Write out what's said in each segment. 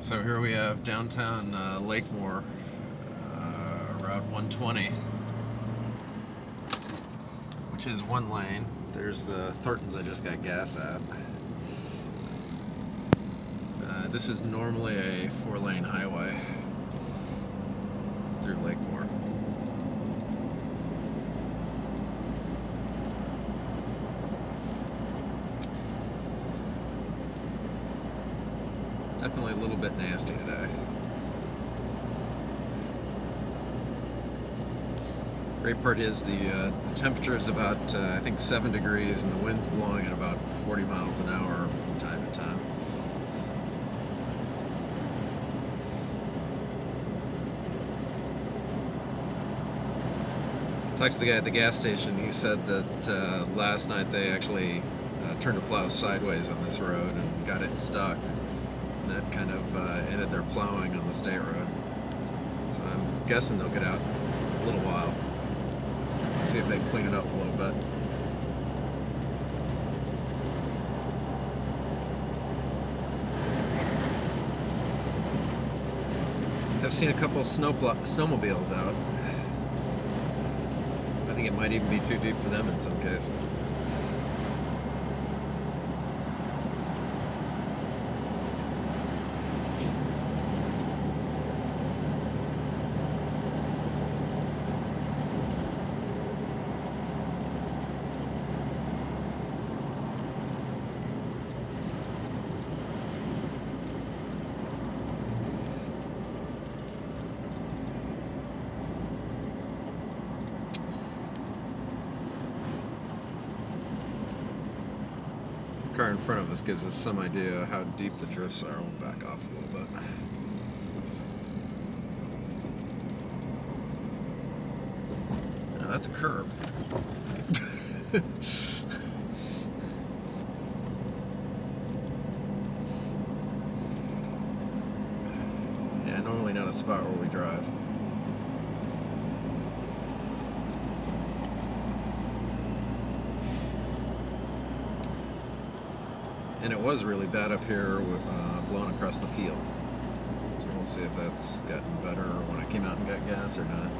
So here we have downtown Lakemore, Route 120, which is one lane. There's the Thorntons I just got gas at. This is normally a 4-lane highway through Lakemore. Definitely a little bit nasty today. Great part is the temperature is about I think 7 degrees and the wind's blowing at about 40 miles an hour from time to time. Talked to the guy at the gas station. He said that last night they actually turned a plow sideways on this road and got it stuck. And that kind of ended their plowing on the state road. So I'm guessing they'll get out in a little while. See if they clean it up a little bit. I've seen a couple of snowmobiles out. I think it might even be too deep for them in some cases. The car in front of us gives us some idea how deep the drifts are. We'll back off a little bit. Now that's a curb. Yeah, normally not a spot where we drive. And it was really bad up here, blowing across the field. So we'll see if that's gotten better when I came out and got gas or not.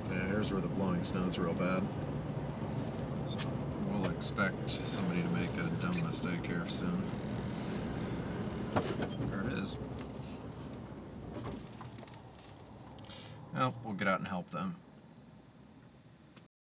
Yeah, here's where the blowing snow is real bad. So we'll expect somebody to make a dumb mistake here soon. There it is. Well, we'll get out and help them.